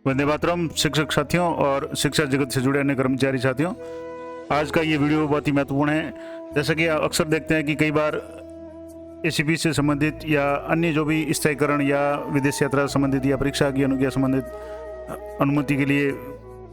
वंदे मातरम। शिक्षक साथियों और शिक्षा जगत से जुड़े अन्य कर्मचारी साथियों, आज का ये वीडियो बहुत ही महत्वपूर्ण है। जैसा कि आप अक्सर देखते हैं कि कई बार एसीपी से संबंधित या अन्य जो भी स्थायीकरण या विदेश यात्रा संबंधित या परीक्षा की अनुज्ञा संबंधित अनुमति के लिए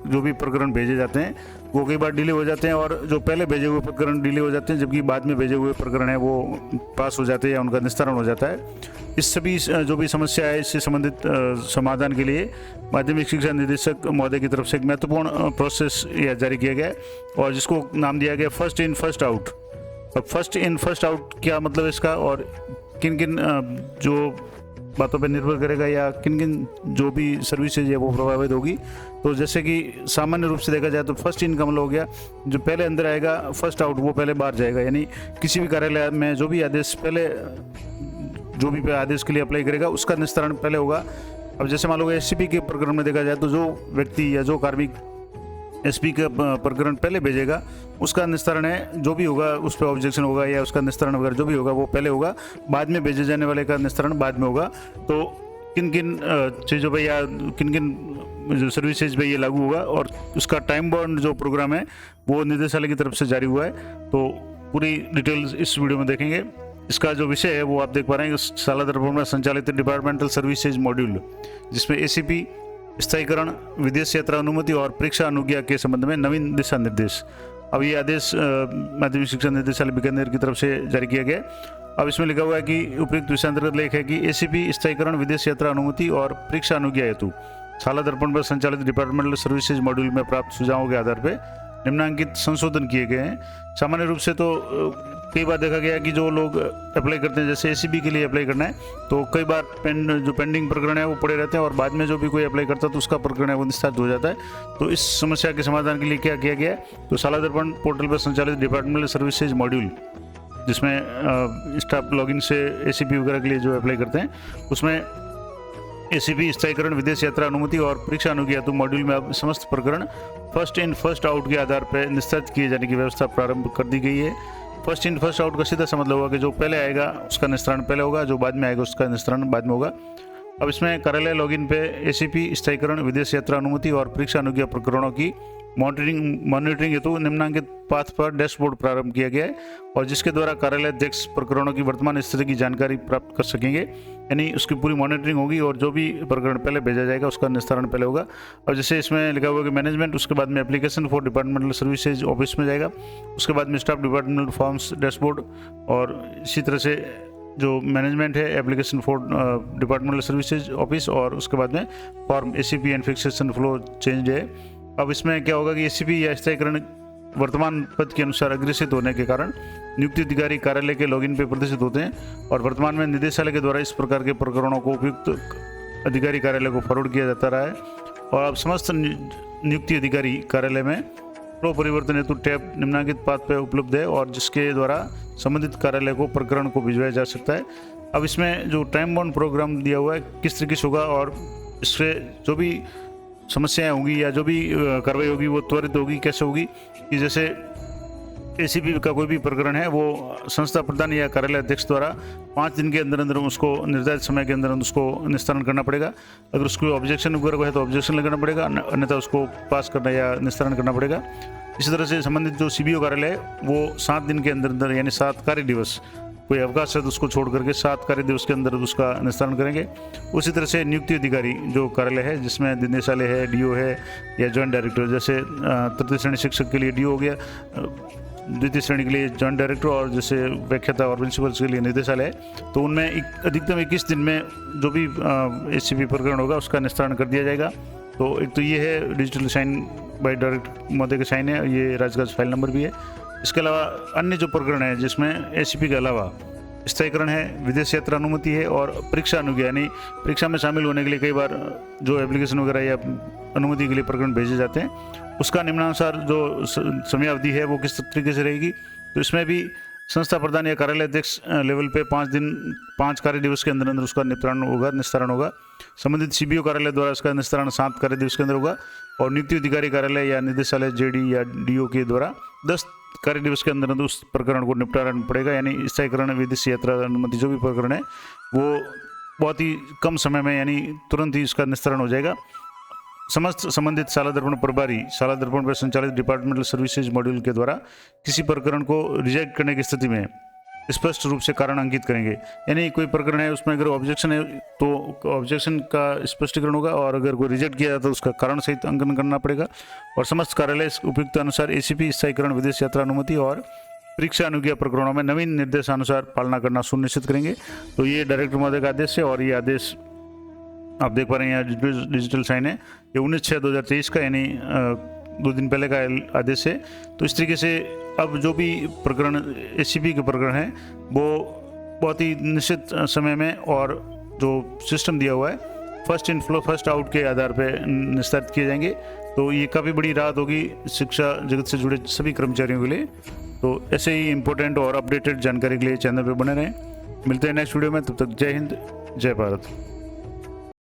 जो भी प्रकरण भेजे जाते हैं वो कई बार डिले हो जाते हैं, और जो पहले भेजे हुए प्रकरण डिले हो जाते हैं, जबकि बाद में भेजे हुए प्रकरण है वो पास हो जाते हैं या उनका निस्तारण हो जाता है। इस सभी जो भी समस्या है इससे संबंधित समाधान के लिए माध्यमिक शिक्षा निदेशक महोदय की तरफ से एक महत्वपूर्ण प्रोसेस यह जारी किया गया है, और जिसको नाम दिया गया फर्स्ट इन फर्स्ट आउट। अब फर्स्ट इन फर्स्ट आउट क्या मतलब है इसका, और किन किन जो बातों पर निर्भर करेगा या किन किन जो भी सर्विसेज है वो प्रभावित होगी। तो जैसे कि सामान्य रूप से देखा जाए तो फर्स्ट इन का मतलब हो गया जो पहले अंदर आएगा, फर्स्ट आउट वो पहले बाहर जाएगा। यानी किसी भी कार्यालय में जो भी आदेश पहले जो भी आदेश के लिए अप्लाई करेगा उसका निस्तारण पहले होगा। अब जैसे मान लो एससीपी के प्रकरण में देखा जाए तो जो व्यक्ति या जो कार्मिक एसपी का प्रकरण पहले भेजेगा उसका निस्तारण है जो भी होगा, उस पर ऑब्जेक्शन होगा या उसका निस्तारण वगैरह जो भी होगा वो पहले होगा, बाद में भेजे जाने वाले का निस्तारण बाद में होगा। तो किन किन चीज़ों पर या किन किन जो सर्विसेज पे ये लागू होगा और उसका टाइम बाउंड जो प्रोग्राम है वो निदेशालय की तरफ से जारी हुआ है। तो पूरी डिटेल्स इस वीडियो में देखेंगे। इसका जो विषय है वो आप देख पा रहे हैं, साला दर्पण में संचालित डिपार्टमेंटल सर्विसेज मॉड्यूल, जिसमें एसीपी स्थायीकरण, विदेश यात्रा अनुमति और परीक्षा अनुज्ञा के संबंध में नवीन दिशा निर्देश। अब ये आदेश माध्यमिक शिक्षा निदेशालय बीकानेर की तरफ से जारी किया गया। अब इसमें लिखा हुआ है कि उपयुक्त विषयांतर्गत लेख है कि एसीपी स्थायीकरण, विदेश यात्रा अनुमति और परीक्षा अनुज्ञा हेतु साला दर्पण पर संचालित डिपार्टमेंटल सर्विसेज मॉड्यूल में प्राप्त सुझावों के आधार पर निम्नांकित संशोधन किए गए हैं। सामान्य रूप से तो कई बार देखा गया कि जो लोग अप्लाई करते हैं, जैसे एसीबी के लिए अप्लाई करना है तो कई बार जो पेंडिंग प्रकरण है वो पड़े रहते हैं, और बाद में जो भी कोई अप्लाई करता है तो उसका प्रकरण है वो निस्तारित हो जाता है। तो इस समस्या के समाधान के लिए क्या किया गया है, तो साला दर्पण पोर्टल पर संचालित डिपार्टमेंटल सर्विसेज मॉड्यूल, जिसमें स्टाफ लॉगिन से एसीबी वगैरह के लिए जो अप्लाई करते हैं उसमें एसीबी स्थायीकरण, विदेश यात्रा अनुमति और परीक्षा अनुज्ञा हेतु मॉड्यूल में अब समस्त प्रकरण फर्स्ट इन फर्स्ट आउट के आधार पर निस्तारित किए जाने की व्यवस्था प्रारंभ कर दी गई है। फर्स्ट इन फर्स्ट आउट का सीधा सा मतलब होगा कि जो पहले आएगा उसका निस्तारण पहले होगा, जो बाद में आएगा उसका निस्तारण बाद में होगा। अब इसमें कार्यालय लॉगिन पे एसीपी स्थायीकरण, विदेश यात्रा अनुमति और परीक्षा अनुज्ञा प्रकरणों की मॉनिटरिंग हेतु निम्नांकित पाथ पर डैशबोर्ड प्रारंभ किया गया है, और जिसके द्वारा कार्यालय अध्यक्ष प्रकरणों की वर्तमान स्थिति की जानकारी प्राप्त कर सकेंगे। यानी उसकी पूरी मॉनिटरिंग होगी और जो भी प्रकरण पहले भेजा जाएगा उसका निस्तारण पहले होगा। और जैसे इसमें लिखा हुआ कि मैनेजमेंट, उसके बाद में application for departmental services office में जाएगा, उसके बाद में स्टाफ डिपार्टमेंटल फॉर्म्स डैशबोर्ड, और इसी तरह से जो मैनेजमेंट है application for departmental services office, और उसके बाद में form ACP and fixation flow change है। अब इसमें क्या होगा कि एसीपी या स्थायीकरण वर्तमान पद के अनुसार अग्रेसित होने के कारण नियुक्ति अधिकारी कार्यालय के लॉगिन पे प्रदर्शित होते हैं, और वर्तमान में निदेशालय के द्वारा इस प्रकार के प्रकरणों को उपयुक्त अधिकारी कार्यालय को फॉरवर्ड किया जाता रहा है। और अब समस्त नियुक्ति अधिकारी कार्यालय में फ्लो परिवर्तन हेतु टैब निम्नांकित पाथ पे उपलब्ध है, और जिसके द्वारा संबंधित कार्यालय को प्रकरण को भिजवाया जा सकता है। अब इसमें जो टाइम बाउंड प्रोग्राम दिया हुआ है किस तरीके से होगा, और इससे जो भी समस्याएं होंगी या जो भी कार्रवाई होगी वो त्वरित होगी। कैसे होगी कि जैसे एसीपी का कोई भी प्रकरण है वो संस्था प्रधान या कार्यालय अध्यक्ष द्वारा 5 दिन के अंदर अंदर उसको निर्धारित समय के अंदर उसको निस्तारण करना पड़ेगा। अगर उसको ऑब्जेक्शन वगैरह है तो ऑब्जेक्शन लगाना पड़ेगा, अन्यथा उसको पास करना या निस्तारण करना पड़ेगा। इसी तरह से संबंधित जो सीबीओ कार्यालय है वो 7 दिन के अंदर अंदर, यानी 7 कार्य दिवस, कोई अवकाश है तो उसको छोड़ करके 7 कार्य दिवस के अंदर उसका निस्तारण करेंगे। उसी तरह से नियुक्ति अधिकारी जो कार्यालय है जिसमें निदेशालय है, डीओ है या जॉइंट डायरेक्टर, जैसे तृतीय श्रेणी शिक्षक के लिए डीओ हो गया, द्वितीय श्रेणी के लिए जॉइंट डायरेक्टर, और जैसे व्याख्याता और प्रिंसिपल के लिए निदेशालय है, तो उनमें अधिकतम 21 दिन में जो भी एसीपी प्रकरण होगा उसका निस्तारण कर दिया जाएगा। तो एक तो ये है डिजिटल साइन बाय डायरेक्ट महोदय का साइन है, ये राजकाज फाइल नंबर भी है। इसके अलावा अन्य जो प्रकरण है जिसमें एसीपी के अलावा स्थायीकरण है, विदेश यात्रा अनुमति है और परीक्षा अनुज्ञा, यानी परीक्षा में शामिल होने के लिए कई बार जो एप्लीकेशन वगैरह या अनुमति के लिए प्रकरण भेजे जाते हैं, उसका निम्नानुसार जो समयावधि है वो किस तरीके से रहेगी। तो इसमें भी संस्था प्रधान या कार्यालय अध्यक्ष लेवल पे 5 कार्य दिवस के अंदर अंदर उसका निस्तारण होगा। संबंधित सीबीओ कार्यालय द्वारा इसका निस्तारण 7 कार्य दिवस के अंदर होगा, और नियुक्ति अधिकारी कार्यालय या निदेशालय जेडी या डीओ के द्वारा 10 कार्य दिवस के अंदर उस प्रकरण को निपटाना पड़ेगा। यानी स्थायीकरण, विदेश यात्रा अनुमति जो भी प्रकरण है वो बहुत ही कम समय में यानी तुरंत ही इसका निस्तारण हो जाएगा। समस्त संबंधित शाला दर्पण प्रभारी शाला दर्पण पर संचालित डिपार्टमेंटल सर्विसेज मॉड्यूल के द्वारा किसी प्रकरण को रिजेक्ट करने की स्थिति में स्पष्ट रूप से कारण अंकित करेंगे। यानी कोई प्रकरण है उसमें अगर ऑब्जेक्शन है तो ऑब्जेक्शन का स्पष्टीकरण होगा, और अगर कोई रिजेक्ट किया जाए तो उसका कारण सहित अंकन करना पड़ेगा। और समस्त कार्यालय उपयुक्त अनुसार एसीपी स्थायीकरण, विदेश यात्रा अनुमति और परीक्षा अनुज्ञा प्रकरणों में नवीन निर्देशानुसार पालना करना सुनिश्चित करेंगे। तो ये डायरेक्टर महोदय का आदेश है, और ये आदेश आप देख पा रहे हैं यहाँ डिजिटल साइन है, ये 19/6/2023 का, यानी 2 दिन पहले का आदेश है। तो इस तरीके से अब जो भी प्रकरण एसीपी के प्रकरण हैं वो बहुत ही निश्चित समय में और जो सिस्टम दिया हुआ है first in flow first out के आधार पर निस्तारित किए जाएंगे। तो ये काफ़ी बड़ी राहत होगी शिक्षा जगत से जुड़े सभी कर्मचारियों के लिए। तो ऐसे ही इम्पोर्टेंट और अपडेटेड जानकारी के लिए चैनल पर बने रहें। मिलते हैं नेक्स्ट वीडियो में, तब तक जय हिंद, जय भारत।